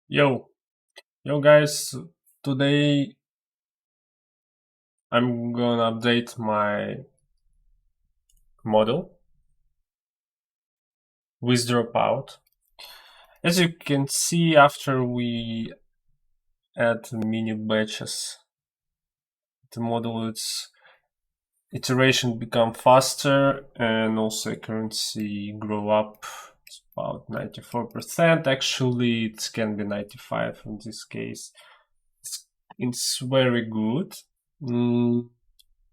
Yo guys, today I'm gonna update my model with Dropout. As you can see, after we add mini batches, the model its iteration become faster and also accuracy grow up. It's about 94%. Actually, it can be 95 in this case. It's very good. Mm,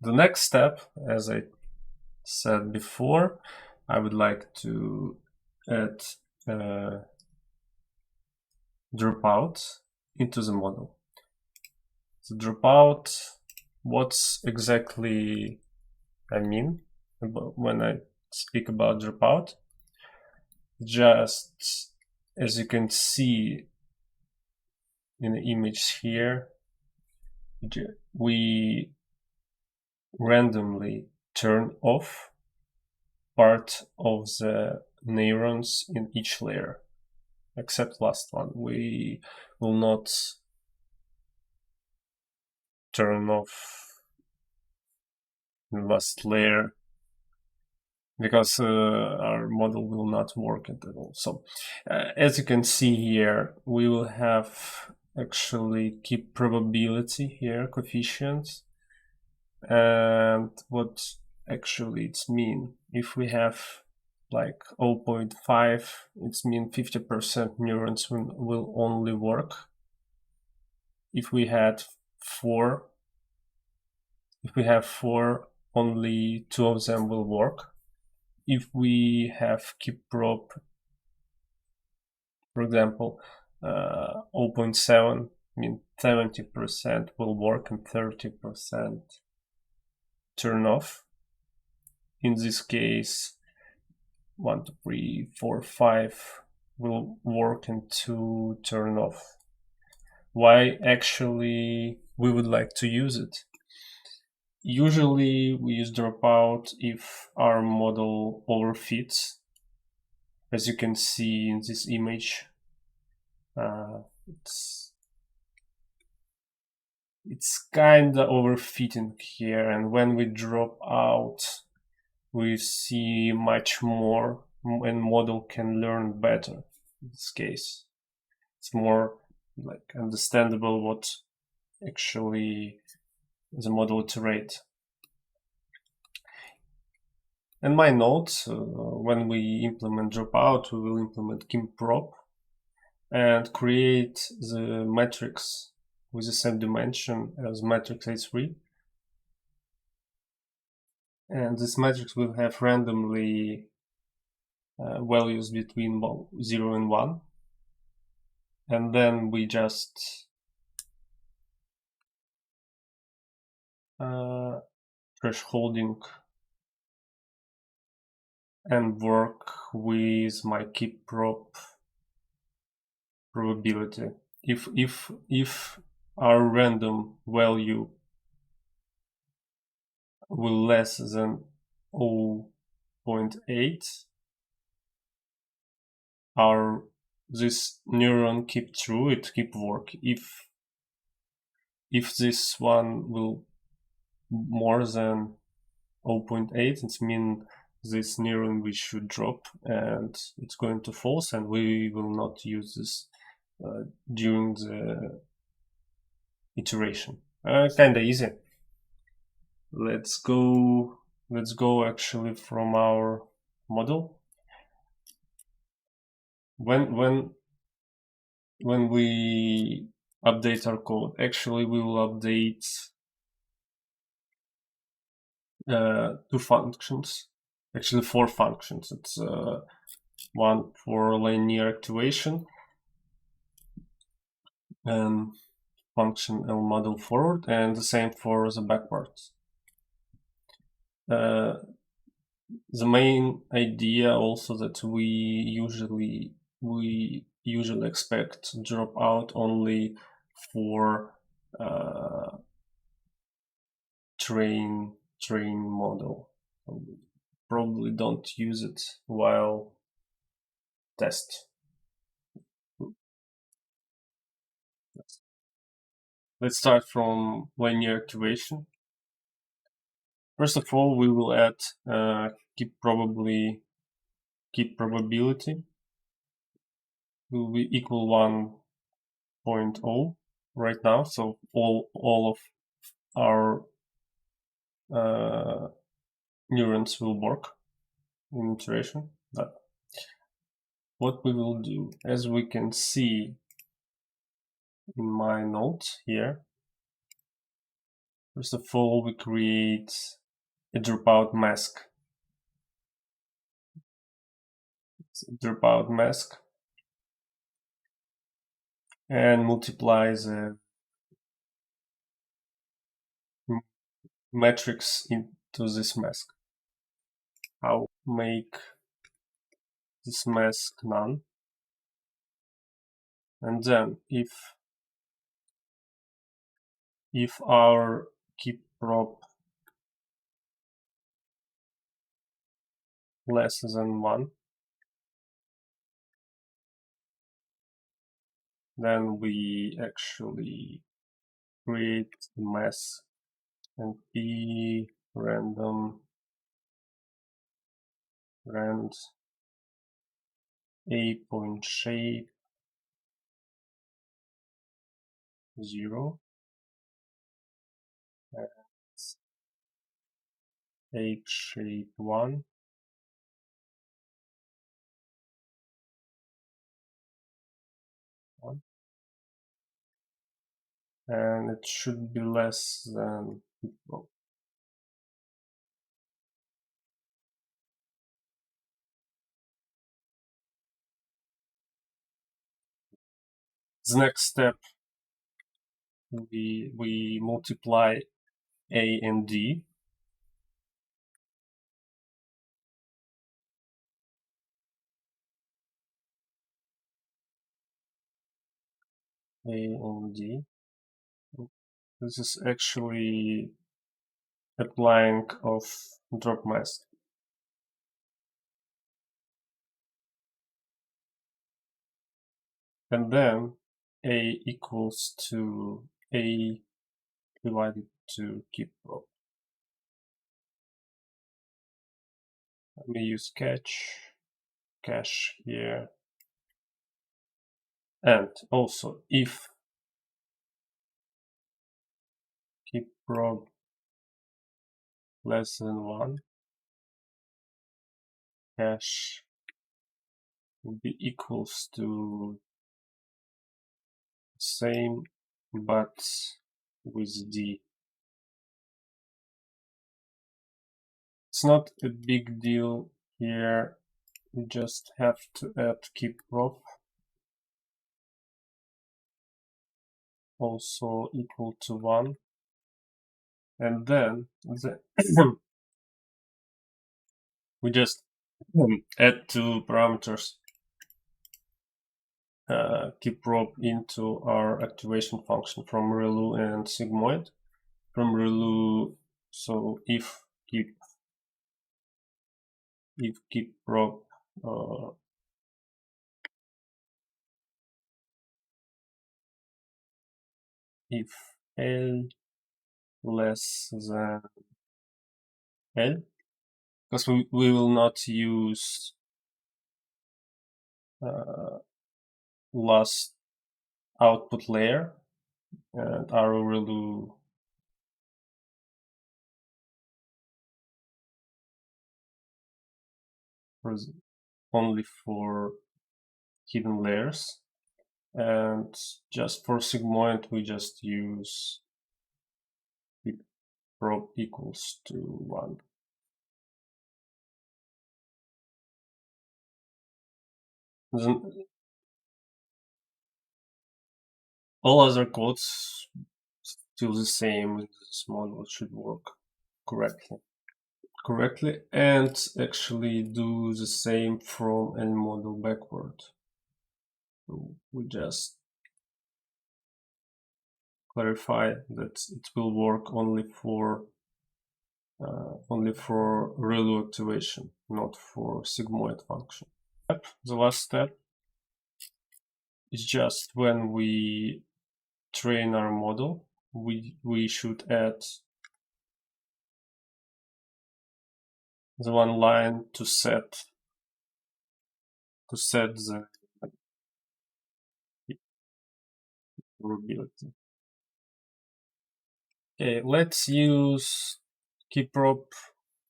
the next step, as I said before, I would like to add uh, dropout into the model. The dropout, what's exactly I mean when I speak about dropout? Just as you can see in the image here, we randomly turn off part of the neurons in each layer, except last one. We will not turn off the last layer because our model will not work at all. So as you can see here, we will have actually keep probability here, coefficients, and what actually it's mean. If we have like 0.5, it's mean 50% neurons will only work. If we had four, if we have four, only two of them will work. If we have keep probe, for example, 0.7, I mean 70% will work and 30% turn off. In this case, 1, 2, 3, 4, 5 will work and 2 turn off. Why actually we would like to use it? Usually we use dropout if our model overfits. As you can see in this image, it's kind of overfitting here, and when we drop out, we see much more, and model can learn better. In this case, it's more like understandable what actually the model iterate. And my note, when we implement dropout, we will implement kimprop and create the matrix with the same dimension as matrix A3. And this matrix will have randomly values between 0 and 1. And then we just thresholding and work with my keep prop probability. If our random value will less than 0.8, our this neuron keep true, it keep work. If this one will more than 0.8, it means this neuron we should drop and it's going to false, and we will not use this during the iteration. Kind of easy. Let's go actually from our model. When we update our code, actually we will update two functions, actually four functions. It's one for linear activation and function L model forward, and the same for the backwards. The main idea also that we usually expect dropout only for train model. Probably don't use it while test. Let's start from linear activation. First of all, we will add keep probability will be equal 1.0 right now. So all of our neurons will work in iteration. But what we will do, as we can see in my notes here, first of all, we create a dropout mask. It's a dropout mask and multiply the matrix into this mask. I'll make this mask none. And then if our keep prop less than 1, then we actually create a mask and p random rand a point shape 0 and h shape 1 and it should be less than equal. The next step, we multiply a and d. A and d. This is actually applying of drop mask. And then a equals to a divided to keep prop. Let me use cache here. And also if keep prop less than 1, cache will be equals to same but with d. It's not a big deal here. You just have to add keep prop also equal to 1, and then we just add two parameters, keep prop into our activation function from relu and sigmoid. From relu, so if keep prop if L less than L, because we will not use last output layer, and our relu only for hidden layers, and just for sigmoid we just use keep prop equals to 1. Then all other codes still the same. This model should work correctly and actually do the same from any model backward. So we just clarify that it will work only for relu activation, not for sigmoid function. The last step is just when we train our model, we should add the one line to set the probability. Okay, let's use keyprop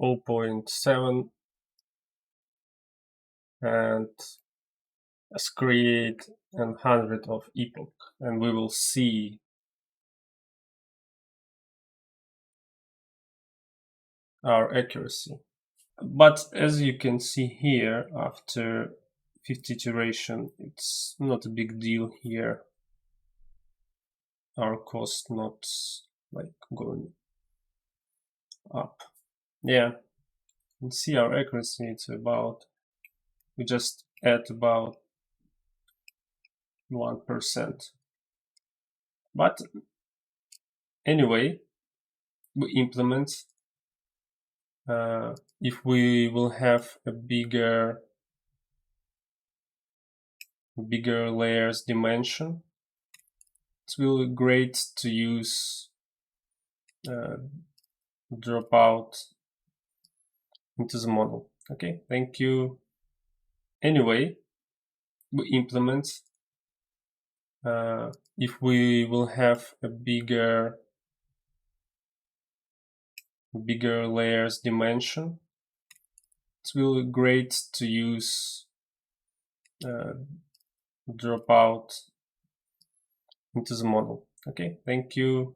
0.7 and let's create 100 of epoch, and we will see our accuracy. But as you can see here, after 50 iteration, it's not a big deal here. Our cost not like going up. Yeah, you can see our accuracy, it's about, we just add about 1%. But anyway, we implement, if we will have a bigger layers dimension, it will be great to use dropout into the model. Okay, thank you. Anyway, we implement, if we will have a bigger layers dimension, it will be great to use dropout into the model. Okay, thank you.